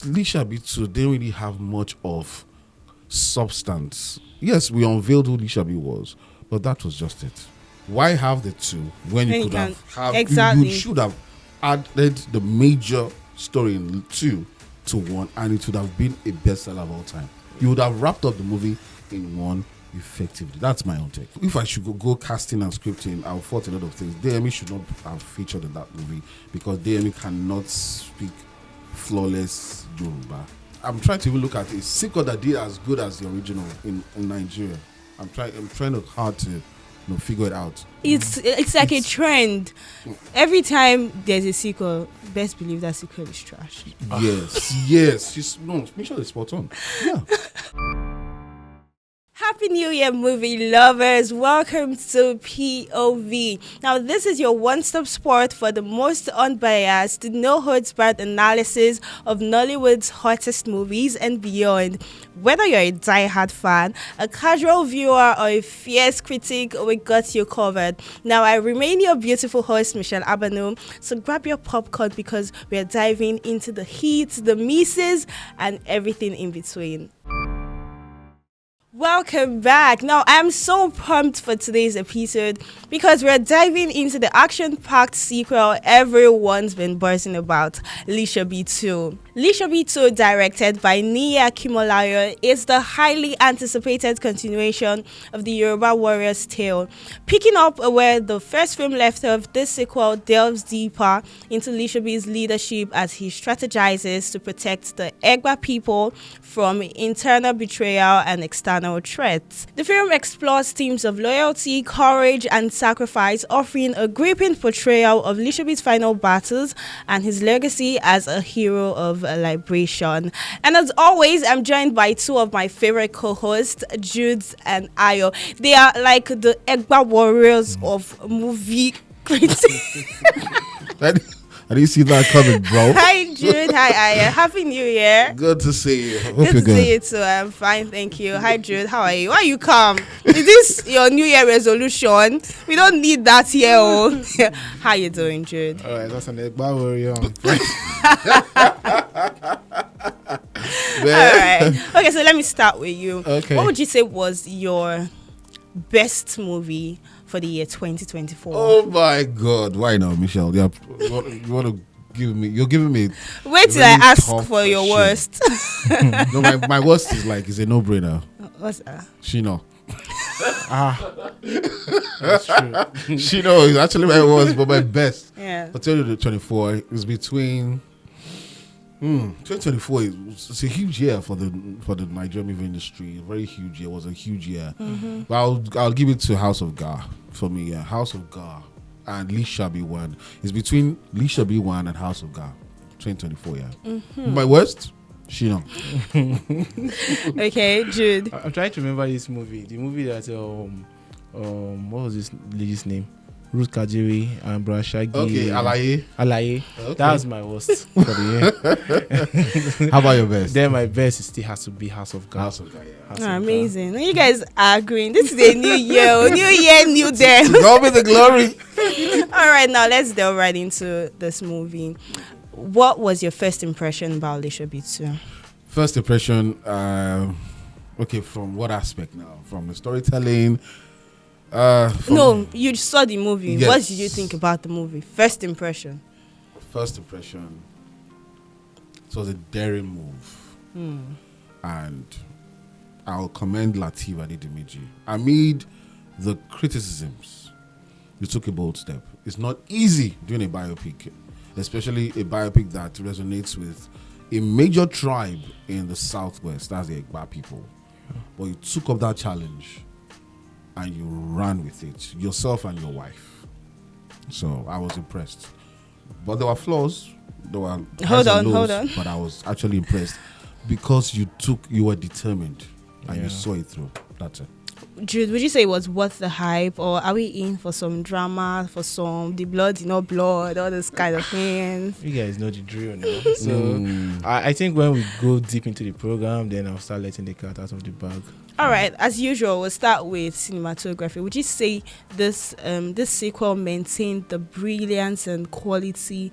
Lisabi too didn't really have much of substance. Yes, we unveiled who Lisabi was, but that was just it. Why have the two when you could have exactly. You should have added the major story in two to one, and it would have been a bestseller of all time. You would have wrapped up the movie in one effectively. That's my own take. If I should go casting and scripting, I'll fault a lot of things. DME should not have featured in that movie because DME cannot speak flawless Yoruba. I'm trying to even look at a sequel that did as good as the original in Nigeria. I'm trying hard to figure it out. It's like a trend. Every time there's a sequel, best believe that sequel is trash. Yes. Make sure it's spot on. Yeah. Happy New Year, movie lovers. Welcome to POV. Now, this is your one-stop spot for the most unbiased, no-holds-barred analysis of Nollywood's hottest movies and beyond. Whether you're a die-hard fan, a casual viewer, or a fierce critic, we got you covered. Now, I remain your beautiful host, Michelle Abano. So grab your popcorn because we're diving into the heat, the misses, and everything in between. Welcome back. Now, I'm so pumped for today's episode because we're diving into the action-packed sequel everyone's been buzzing about, Lisabi 2. Lisabi 2, directed by Niyi Akinmolayan, is the highly anticipated continuation of the Yoruba warrior's tale. Picking up where the first film left off, this sequel delves deeper into Lisabi's leadership as he strategizes to protect the Egba people from internal betrayal and external threats. The film explores themes of loyalty, courage, and sacrifice, offering a gripping portrayal of Lisabi's final battles and his legacy as a hero of liberation. And as always, I'm joined by two of my favorite co-hosts, Jude and Ayo. They are like the Egba warriors of movie critics. I didn't see that coming, bro. Hi, Jude. Hi, Aya. Happy New Year. Good to see you. Hope good you're to see you too. I'm fine, thank you. Hi, Jude. How are you? Why you come? Is this your New Year resolution? We don't need that here. Oh. How you doing, Jude? All right, that's an Egba warrior. All right. Okay, so let me start with you. Okay. What would you say was your best movie for the year 2024? Oh my God! Why now, Michelle? You want to give me? You're giving me. Wait till I ask for your worst. No, my worst is a no-brainer. What's that? Shino. That's true. Shino is actually my worst, but my best. Yeah. I'll tell you the 24 is between. 2024 it's a huge year for the Nigerian movie industry. A very huge year. It was a huge year. Mm-hmm. But I'll give it to House of Gar for me. Yeah, House of Gar and Lisabi 1. It's between Lisabi 1 and House of Gar. 2024. Yeah. Mm-hmm. My worst. Shino. Okay, Jude. I'm trying to remember this movie. The movie that what was this lady's name? Ruth Kajiri and Brashagi. Okay, Alaye. Okay. That was my worst for the year. How about your best? Then my best still has to be House of God. House of God, yeah. Amazing. You guys are agreeing. This is a new year. New year, new day. God be the glory. All right, now let's delve right into this movie. What was your first impression about Lisabi 2? First impression, okay, from what aspect now? From the storytelling? No, you saw the movie. Yes. What did you think about the movie? First impression. First impression. It was a daring move. And I'll commend Lateef Adedimeji. Amid the criticisms, you took a bold step. It's not easy doing a biopic, especially a biopic that resonates with a major tribe in the Southwest. That's the Egba people. But you took up that challenge and you ran with it, yourself and your wife. So I was impressed. But there were flaws. There were hold on. But I was actually impressed because you were determined and you saw it through. That's it. Jude, would you say it was worth the hype, or are we in for some drama, for some the blood, blood, all those kind of things? You guys know the drill now. So I think when we go deep into the program, then I'll start letting the cat out of the bag. All right, as usual, we'll start with cinematography. Would you say this sequel maintained the brilliance and quality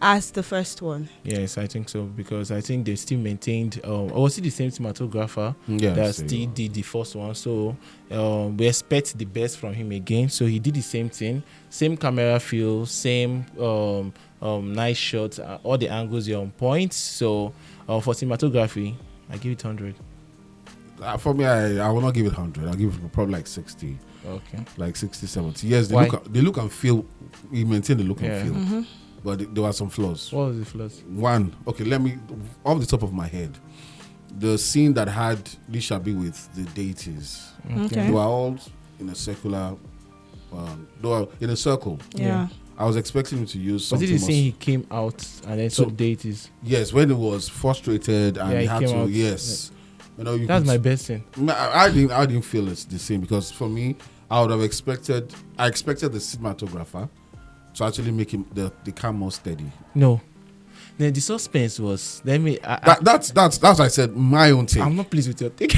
as the first one. Yes, I think so, because I think they still maintained. Was it the same cinematographer that still did the first one? So we expect the best from him again. So he did the same thing, same camera feel, same nice shots, all the angles are on point. So for cinematography, I give it 100. For me, I will not give it 100. I'll give it probably like 60. Okay. Like 60, 70. Yes, Why? they look and feel. We maintain the look and feel. But there were some flaws. What was the flaws? One, okay, let me, off the top of my head, the scene that had Lisabi with the deities, Okay. they were all in a circular, they were in a circle. Yeah. I was expecting him to use Was something. it the scene he came out and then saw deities? Yes, when he was frustrated and he had came to. out. Yes, you know, That's my best scene. I didn't feel it's the same, because for me, I would have expected. I expected the cinematographer to actually make him the cam more steady. No. Then the suspense was. That's what I said. My own take. I'm not pleased with your take.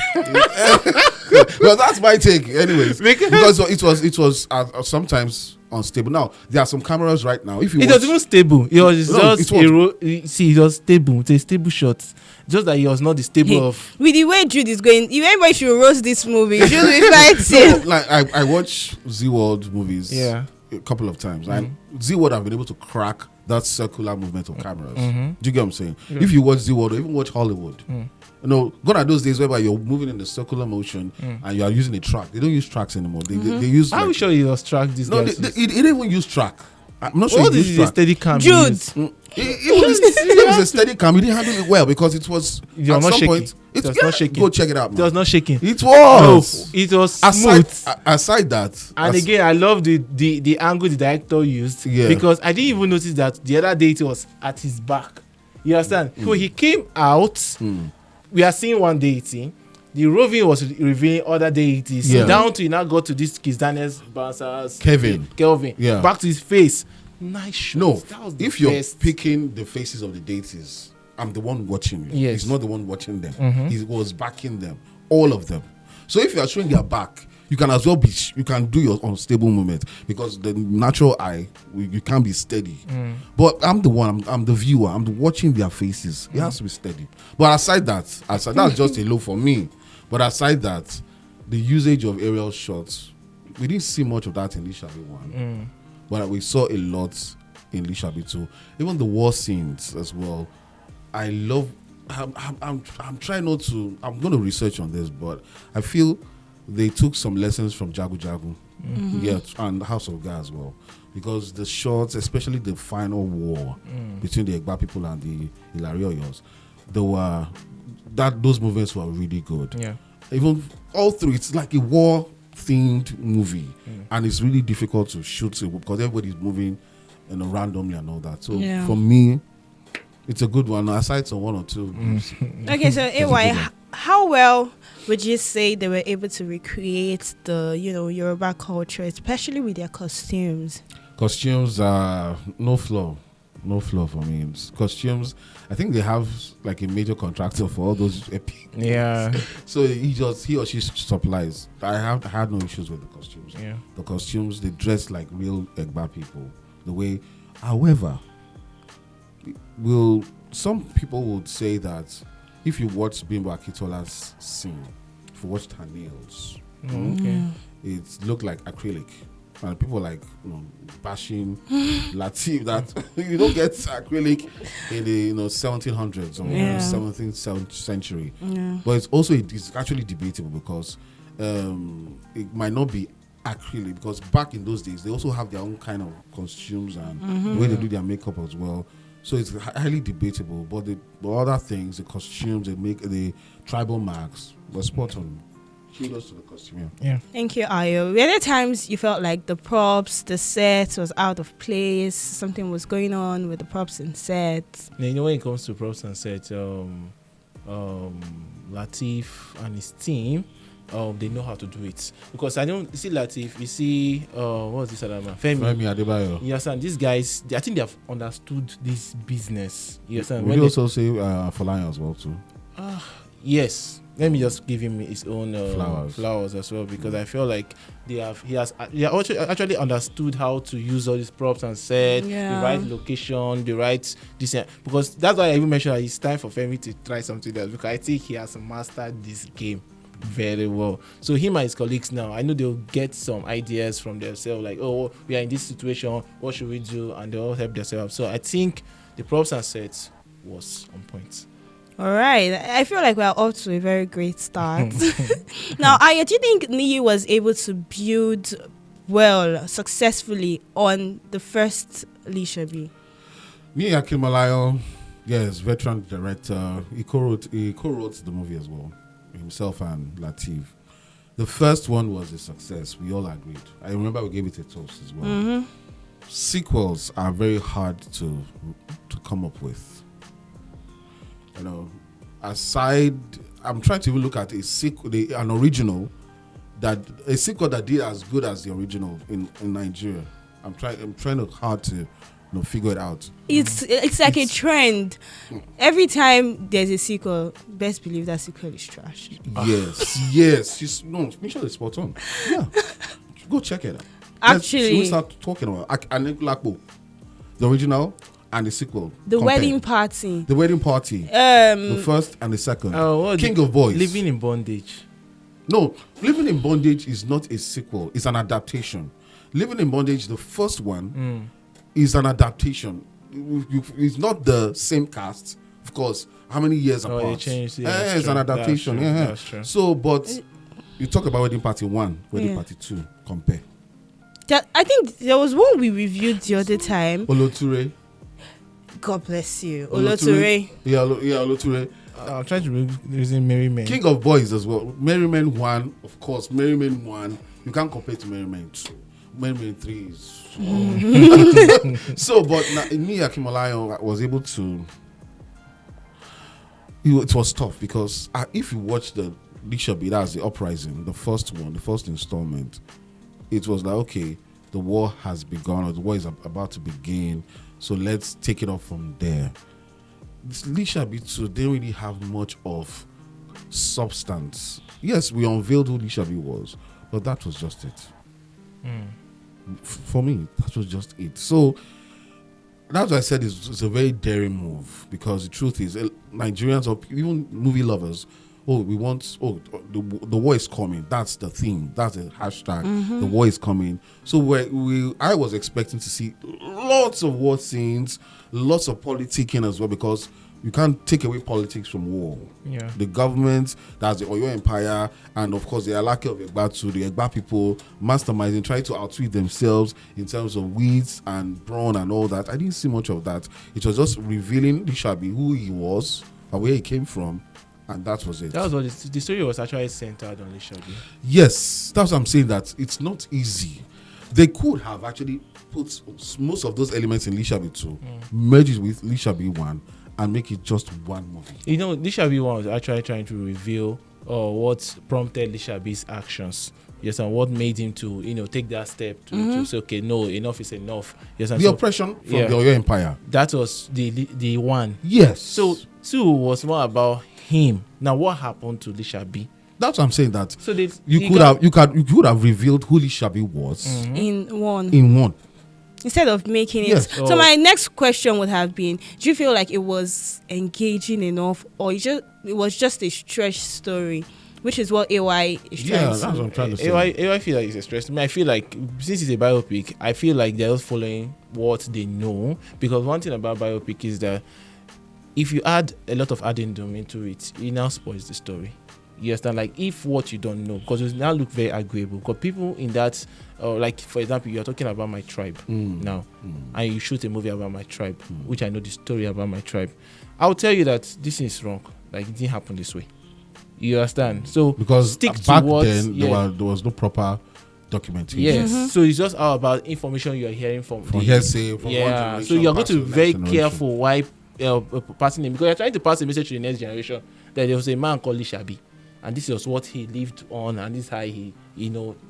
Well, that's my take, anyways. Because it was sometimes unstable. Now there are some cameras right now. If you it was even stable. It was it was stable. It's a stable shot. Just that he was not the stable of. With the way Jude is going, everybody should roast this movie. Jude is fighting. Like I watch Z World movies. Yeah. A couple of times, and Z World have been able to crack that circular movement of cameras. Do you get what I'm saying? If you watch Z World or even watch Hollywood, you know, gone are those days whereby you're moving in the circular motion and you are using a track. They don't use tracks anymore. They use. Are we sure he was track? This no, guy. he didn't even use track. I'm not sure. What he is used the track. steady cam? Jude. It was a steady cam. He didn't handle it well because it was It was at not some shaking. point. It was not shaking. Go check it out, man. It was not shaking. It was. No, it was smooth. Aside that, And again, I love the angle the director used, because I didn't even notice that the other deity was at his back. You understand? So he came out. We are seeing one deity. The roving was revealing other deities. Yeah. Down to he now got to this Kiss Daniels bouncers. Kelvin. Yeah. Back to his face. Nice shot. No, That was the if you're best. picking the faces of the deities, I'm the one watching you. Yes. He's not the one watching them. He was backing them, all of them. So if you are showing their back, you can as well be. You can do your unstable movement, because the natural eye, you can't be steady. But I'm the one. I'm the viewer. I'm watching their faces. It has to be steady. But aside that, that's just a low for me. But aside that, the usage of aerial shots, we didn't see much of that in Lisabi 1. But we saw a lot in Lisabi 2. Even the war scenes as well. I love. I'm trying not to. I'm going to research on this, but I feel they took some lessons from Jagu Jagu, and House of God as well, because the shots, especially the final war between the Egba people and the Ilarioyos, those movements were really good. Yeah. Even all through, it's like a war themed movie, and it's really difficult to shoot it because everybody's moving, randomly and all that. So for me, it's a good one. Aside from one or two. Okay, so AY, how well would you say they were able to recreate the Yoruba culture, especially with their costumes? Costumes are no flaw for me. Costumes, I think they have like a major contractor for all those epic. Yeah. So he or she supplies. I had no issues with the costumes. Yeah. The costumes, they dress like real Egba people. The way, however, some people would say that if you watch Bimbo Akitola's scene, if you watched her nails, it looked like acrylic. And people like bashing Lateef that you don't get acrylic in the 1700s or 17th century. Yeah. But it's actually debatable because it might not be acrylic, because back in those days they also have their own kind of costumes and the way they do their makeup as well. So it's highly debatable. But the other things, the costumes, they make the tribal marks, were spot on. Kudos to the costume. Yeah. Thank you, Ayo. Were there times you felt like the props, the set was out of place, something was going on with the props and sets? When it comes to props and sets, Lateef and his team, they know how to do it. Because I don't see Lateef, you see, what was this other man? Femi Adebayo. You understand? These guys, I think they have understood this business. You understand? Would you also say Folayan as well too? Yes. let me just give him his own flowers as well, because I feel like he has actually understood how to use all these props and set the right location, the right design. Because that's why I even mentioned that it's time for Femi to try something else, because I think he has mastered this game very well. So him and his colleagues now, I know they'll get some ideas from themselves, like, oh, we are in this situation, what should we do? And they'll all help themselves. So I think the props and sets was on point. All right, I feel like we're off to a very great start. Now, Aya, do you think Niyi was able to build well, successfully on the first Lisabi? Niyi Akinmolayan, yes, veteran director. He co-wrote the movie as well, himself and Lateef. The first one was a success. We all agreed. I remember we gave it a toast as well. Mm-hmm. Sequels are very hard to come up with. You know, aside, I'm trying to even look at a sequel, an original a sequel that did as good as the original in Nigeria. I'm trying hard to figure it out. It's like a trend. Every time there's a sequel, best believe that sequel is trash. Yes. Make sure it's spot on. Yeah, go check it out. Actually, we start talking about Lakpo, the original. And the sequel. The wedding party. The first and the second. King of Boys. Living in Bondage. No, Living in Bondage is not a sequel. It's an adaptation. Living in Bondage, the first one, is an adaptation. It's not the same cast, of course. How many years apart? It changed. It's an adaptation. That's true. So, but you talk about Wedding Party 1, Wedding Party 2. Compare. I think there was one we reviewed the other time. Oloture. God bless you. Oloture. Yeah, Oloture. I'm trying to reason Merry Men. King of Boys as well. Merry Men 1, of course. Merry Men 1. You can't compare to Merry Men 2. Merry Men 3 is... So, but Niyi Akinmolayan was able to... It was tough because if you watch the Lisabi, that's the Uprising, the first one, the first installment, it was like, okay, the war has begun, or the war is about to begin. So let's take it off from there. This Lisabi too, they really have much of substance. Yes, we unveiled who Lisabi was, but that was just it. For me, that was just it. So that's why I said it's a very daring move, because the truth is, Nigerians or even movie lovers, the war is coming. That's the thing. That's the hashtag. Mm-hmm. The war is coming. So I was expecting to see lots of war scenes, lots of politicking as well, because you can't take away politics from war. Yeah. The government, that's the Oyo Empire, and of course the Alake of Egba too, the Egba people masterminding, trying to outwit themselves in terms of weeds and brawn and all that. I didn't see much of that. It was just revealing Lisabi, who he was and where he came from. And that was it. That was what the story was actually centered on Lisabi. Yes, that's what I'm saying, that it's not easy. They could have actually put most of those elements in Lisabi 2, merge it with Lisabi 1, and make it just one movie. You know, Lisabi 1 was actually trying to reveal what prompted Lisabi's actions. Yes, and what made him to, take that step to say, okay, no, enough is enough. Yes, and the oppression from the Oyo Empire. That was the one. Yes. So 2 was more about him. Now, what happened to Lisabi? That's what I'm saying. That so you could have revealed who Lisabi was in one. Instead of making it. So my next question would have been: do you feel like it was engaging enough, or it was just a stretch story? Which is what AY is trying to say. Yeah, that's what I'm trying to say. AY feel like it's a stretch. I feel like since it's a biopic, I feel like they're just following what they know. Because one thing about biopic is that if you add a lot of addendum into it, it now spoils the story. You understand? Like, if what you don't know, because it now look very agreeable. Because people in that, like for example, you're talking about my tribe now, and you shoot a movie about my tribe, which I know the story about my tribe. I'll tell you that this is wrong. Like, it didn't happen this way. You understand? So because stick back to what, then there was no proper documentation. Yes. So it's just all about information you're hearing from hearsay. From one generation, so you're going to be very generation. careful why passing it, because you're trying to pass a message to the next generation that there was a man called Lisabi, and this was what he lived on, and this is how he,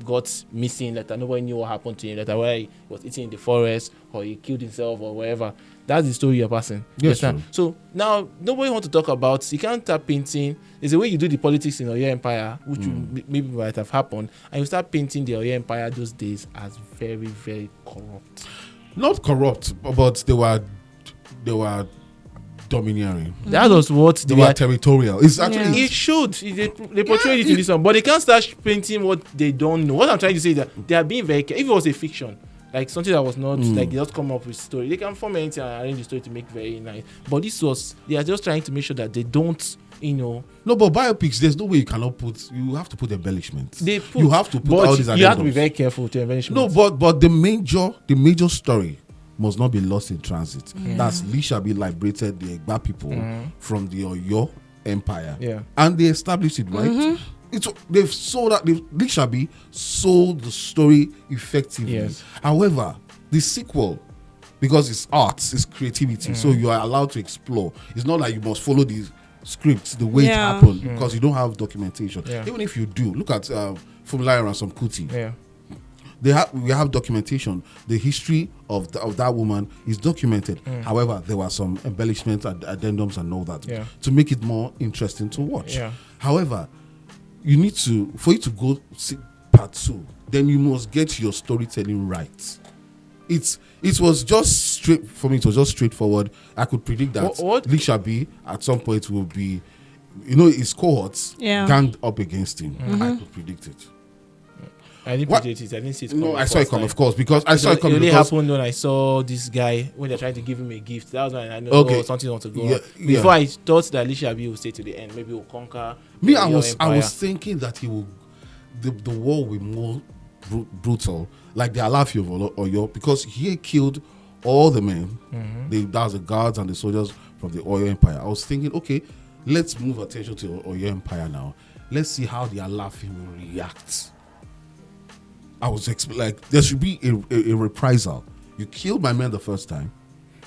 got missing. That nobody knew what happened to him. That why he was eating in the forest, or he killed himself, or whatever. That's the story you're passing. Yes, so now nobody want to talk about. You can't start painting. There's a way you do the politics in Oyo Empire, which maybe might have happened, and you start painting the Oyo Empire those days as very, very corrupt. Not corrupt, but they were domineering. That was what they were territorial. It's actually it should. They portrayed it in this one, but they can't start painting what they don't know. What I'm trying to say is that they are being very careful. If it was a fiction, like something that was not like they just come up with story, they can form anything and arrange the story to make very nice. But they are just trying to make sure that they don't, No, but biopics, there's no way you cannot put. You have to put embellishments. You have to put all these. You have to be very careful to embellishments. No, but the major story must not be lost in transit. That's Lisabi liberated the Egba people from the Oyo Empire, and they established it right. They've sold that. Lisabi sold the story effectively. Yes. However, the sequel, because it's arts, it's creativity, so you are allowed to explore. It's not like you must follow these scripts the way it happened because you don't have documentation. Even if you do, look at Funmilayo and some Kuti. We have documentation. The history of that woman is documented. However, there were some embellishments, addendums, and all that to make it more interesting to watch. However, you need to, for you to go see part 2, then you must get your storytelling right. It was just straight for me. It was just straightforward. I could predict that Lisabi at some point will be, his cohorts ganged up against him. I could predict it. I didn't predict it. I didn't see it. No, I saw it come, of course, because I saw it come. It only happened when I saw this guy when they're trying to give him a gift. That was when I know something wants to go on. Before I thought that Lisabi would stay to the end. Maybe he'll conquer. Me, I was thinking that he will. The war will be more brutal, like the Alafi of Oyo, because he killed all the men. That was the guards and the soldiers from the Oyo Empire. I was thinking, okay, let's move attention to Oyo Empire now. Let's see how the Alafi will react. I was like, there should be a reprisal. You killed my men the first time.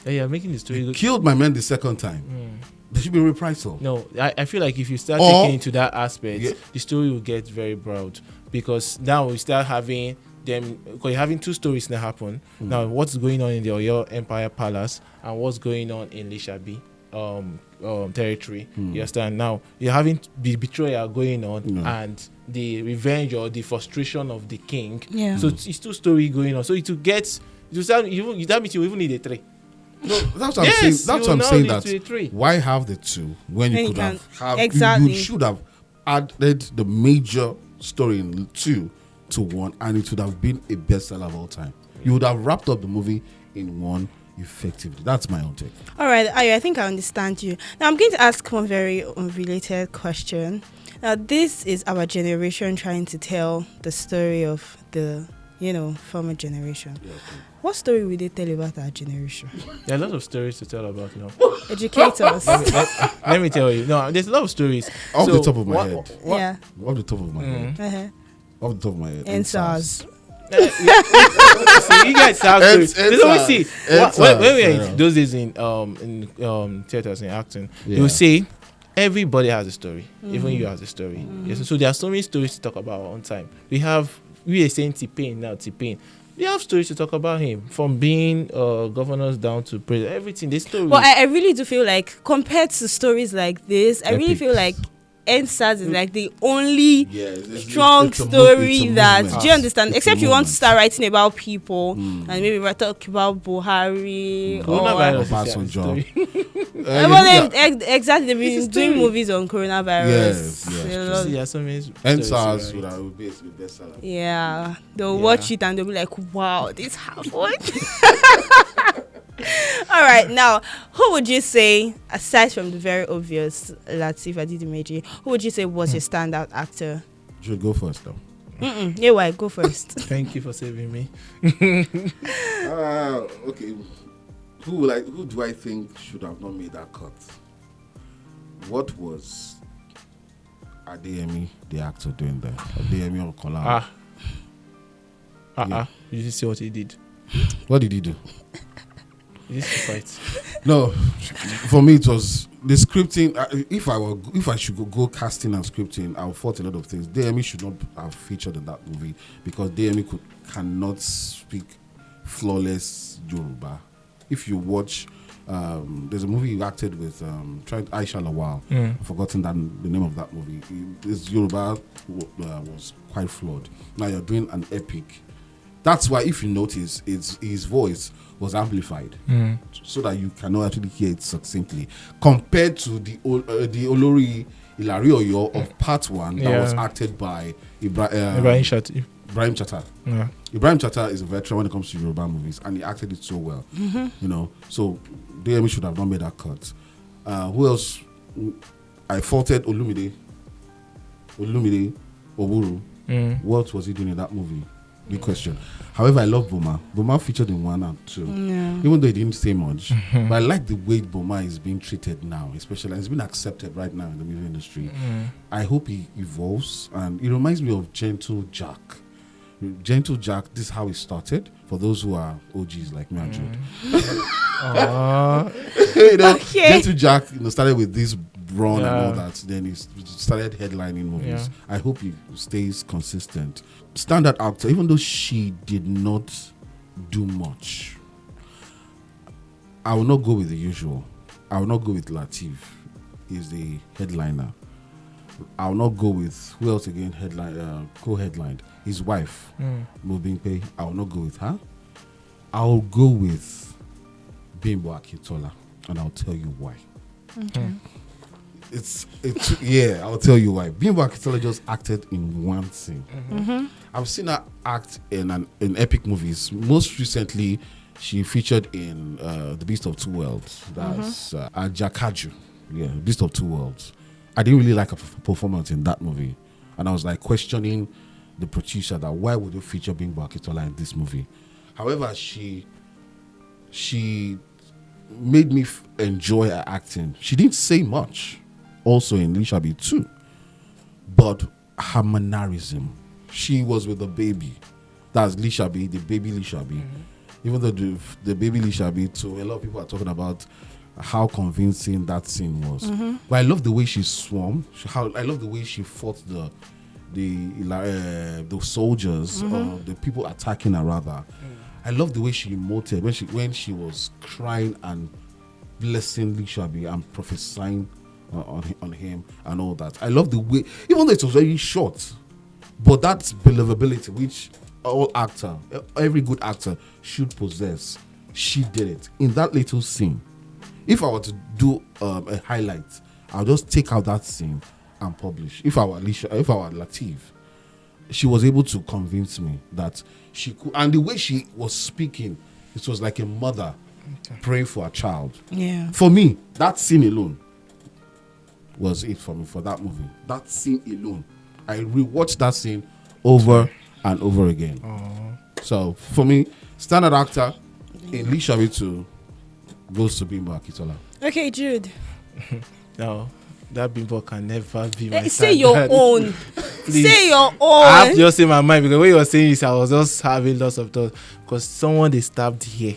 Yeah, making the story. You killed my men the second time. There should be a reprisal. No, I feel like if you start taking into that aspect, the story will get very broad, because now we start having them. Because you're having 2 stories that happen now. What's going on in the Oyo Empire Palace and what's going on in Lisabi territory. You understand? Now you're having the betrayal going on and the revenge or the frustration of the king. So it's 2 stories going on. So that means you even need a 3. No, that's what I'm saying. That's what I'm saying. That why have the 2 when you could have exactly. You should have added the major story in 2 to 1, and it would have been a bestseller of all time. You would have wrapped up the movie in 1 effectively. That's my own take. All right, Ayo, I think I understand you. Now I'm going to ask one very unrelated question. Now this is our generation trying to tell the story of the former generation. What story will they tell about our generation? There are a lot of stories to tell about now. Educate us. Let me tell you. No, there's a lot of stories. Off the top of my head. Yeah. Off the top of my head. Off the top of my head. NSAS. See, you guys have stories. Let me see. When we were in those days in theaters and acting, they will say everybody has a story. Even you have a story. Yes, so there are so many stories to talk about on time. We are saying T-Pain now. T-Pain. We have stories to talk about him, from being governors down to president. Everything. There's stories. But I really do feel like, compared to stories like this, I really feel like NSAS is like the only strong story that, do you understand? Except you want to start writing about people and maybe talk about Buhari or exactly, they've been doing movies on coronavirus. Yes. NSAS would be the best seller. Yeah, they'll watch it and they'll be like, wow, this happened. All right, now, who would you say, aside from the very obvious Lateef Adedimeji, who would you say was your standout actor? You should go first, though. Yeah, why? Go first. Thank you for saving me. Okay. Who do I think should have not made that cut? What was Adeyemi, the actor, doing there? Adeyemi Okola. You see what he did? What did he do? No, for me it was the scripting. If I should go casting and scripting, I thought a lot of things. DME should not have featured in that movie because DME cannot speak flawless Yoruba. If you watch, there's a movie he acted with Aisha Lawal. I've forgotten the name of that movie. His Yoruba was quite flawed. Now you're doing an epic. That's why, if you notice, his voice was amplified so that you cannot actually hear it succinctly. Compared to the Olori Ilari Oyo of part 1 that was acted by Ibrahim Chatta. Yeah. Ibrahim Chatta is a veteran when it comes to Yoruba movies, and he acted it so well. So DME should have not made that cut. Who else? I faulted Olumide Oburu. What was he doing in that movie? Big question. However, I love Boma. Boma featured in 1 and 2. Even though he didn't say much. But I like the way Boma is being treated now, especially. It's been accepted right now in the movie industry. I hope he evolves. And it reminds me of Gentle Jack. Gentle Jack, this is how it started. For those who are OGs like me and Jude. Gentle Jack started with this brawn and all that. Then he started headlining movies. I hope he stays consistent. Standard actor, even though she did not do much, I will not go with the usual. I will not go with Lateef. He's the headliner. I will not go with who else again? Co-headlined. His wife, Mobimpe. I will not go with her. I will go with Bimbo Akintola, and I'll tell you why. Okay. I'll tell you why. Bimbo Akintola just acted in one scene. I've seen her act in epic movies. Most recently, she featured in The Beast of Two Worlds. That's Ajakaju. Yeah, Beast of Two Worlds. I didn't really like her performance in that movie, and I was like questioning the producer that why would you feature Bimbo Akintola in this movie? However, she made me enjoy her acting. She didn't say much. Also in Lisabi too, but her mannerism. She was with the baby. That's Lisabi, the baby Lisabi. Even though the baby Lisabi too, a lot of people are talking about how convincing that scene was. But I love the way she swam. I love the way she fought the soldiers, the people attacking her rather. I love the way she emoted when she was crying and blessing Lisabi and prophesying on him and all that. I love the way, even though it was very short, but that believability which every good actor should possess, she did it in that little scene. If I were to do a highlight, I'll just take out that scene and publish. If I were Lateef, she was able to convince me that she could, and the way she was speaking, it was like a mother praying for a child. Yeah. For me, that scene alone was it for me for that movie. That scene alone, I rewatched that scene over and over again. So for me, standard actor in Lisabi 2 goes to Bimbo Akintola. Okay, Jude. No, that Bimbo can never be my Say your own. Say your own. I have to just say my mind because what you were saying is I was just having lots of thoughts because someone they stabbed here.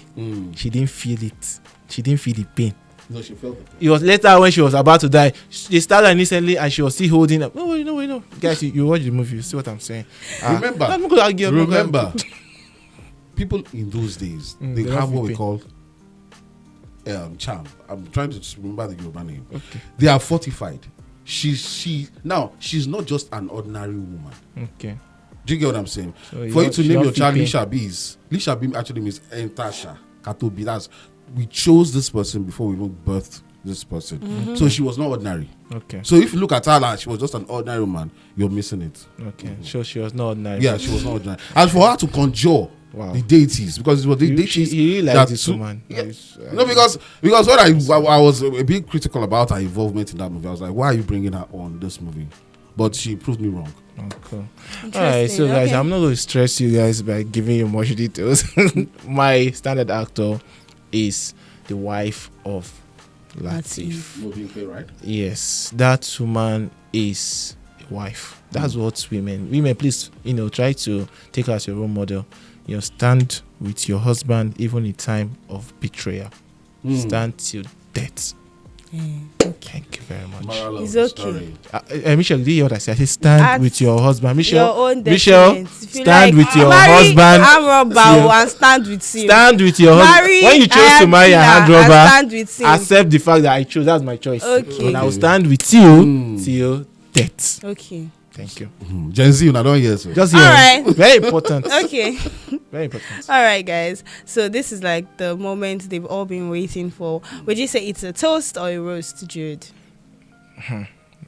She didn't feel it. She didn't feel the pain. No, she felt it. It was later when she was about to die. They stabbed her innocently and she was still holding up. No. Guys, you watch the movie, you see what I'm saying. Remember, people in those days, they have what we call charm. I'm trying to remember the Yoruba name. Okay. They are fortified. She's not just an ordinary woman. Okay. Do you get what I'm saying? So for you to name your child Lisabi actually means Entasha, Katobi. We chose this person before we even birthed this person. So she was not ordinary. Okay. So if you look at her like she was just an ordinary woman, you're missing it. Okay. So she was not ordinary. Yeah, she was not ordinary. And for her to conjure the deities, because it was the deities. He really liked this woman. Yeah. No, because when I was a bit critical about her involvement in that movie, I was like, why are you bringing her on this movie? But she proved me wrong. Okay. All right, so guys, I'm not going to stress you guys by giving you much details. My standard actor is the wife of Lateef. Right? Yes, that woman is a wife. That's what women, please, try to take her as your role model. stand with your husband even in time of betrayal. Stand till death. Thank you very much. It's okay. Michelle, do you hear what I said? I said stand with your husband. Michelle, Michelle, stand with your husband. I'm robber and stand with you. Stand with your husband. When you chose to marry a hand robber, stand with him. Accept the fact that I chose. That's my choice. Okay. And I will stand with you till death. Okay. Thank you. Gen Z, I don't hear so. Just here. All right. Very important. Okay. Very important. All right, guys. So this is like the moment they've all been waiting for. Would you say it's a toast or a roast, Jude?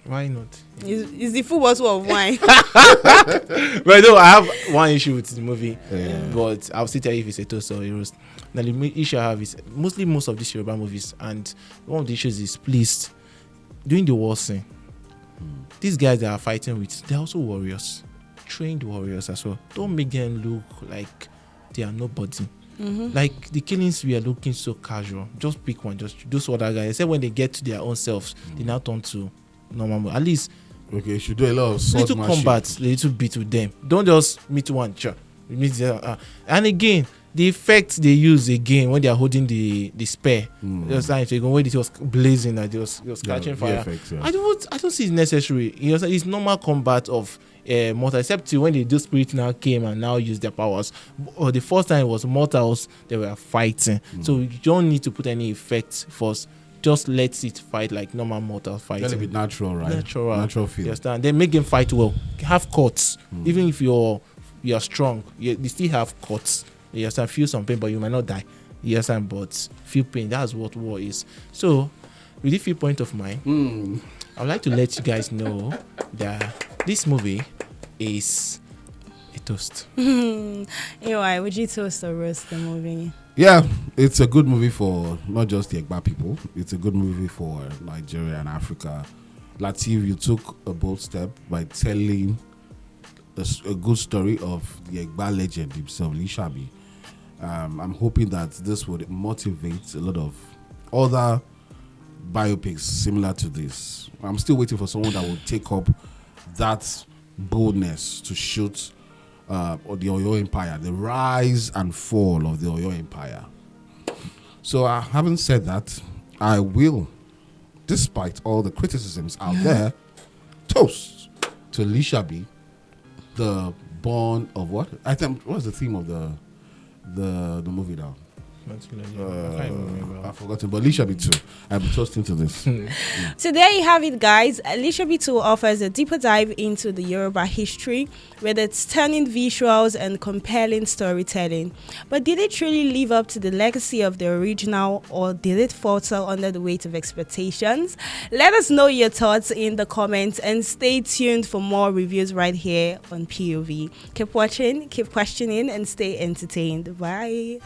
Why not? It's the full bottle of wine. But no, I have one issue with the movie. But I'll still tell you if it's a toast or a roast. Now the issue I have is most of these Yoruba movies, and one of the issues is, please, during the war scene, these guys that are fighting with, they're also warriors, trained warriors as well. Don't make them look like they are nobody. Like the killings, we are looking so casual. Just pick one, just those other guys. Except when they get to their own selves, they now turn to normal. At least, okay, you should do a lot of sword little combat, a little bit with them. Don't just meet one. And again, the effects they use again when they are holding the spear, just like when it was blazing and it was catching fire. Effects, I don't see it necessary. It's normal combat of mortal, except when the spirit now came and now use their powers. Or the first time it was mortals they were fighting, so you don't need to put any effects first. Just let it fight like normal mortal fighting. Gotta be natural, right? Natural feel. You understand? Then make them fight well. Have cuts, even if you're strong. You still have cuts. You understand? Feel some pain, but you might not die. You understand? But feel pain. That's what war is. So, with a few point of mine, I would like to let you guys know that this movie is a toast. Anyway, would you toast or roast the movie? Yeah, it's a good movie for not just the Egba people. It's a good movie for Nigeria and Africa. Lateef, you took a bold step by telling a good story of the Egba legend himself, Lisabi. I'm hoping that this would motivate a lot of other biopics similar to this. I'm still waiting for someone that will take up that boldness to shoot or the Oyo Empire, the rise and fall of the Oyo Empire. So having said that, I will, despite all the criticisms out there, toast to Lisabi, the born of what? I think what's the theme of the movie now? I can't remember. I've forgotten, but Lisabi too. I'm toasting to this. So there you have it, guys. Lisabi 2 offers a deeper dive into the Yoruba history with its stunning visuals and compelling storytelling. But did it truly live up to the legacy of the original, or did it falter under the weight of expectations? Let us know your thoughts in the comments and stay tuned for more reviews right here on POV. Keep watching, keep questioning, and stay entertained. Bye.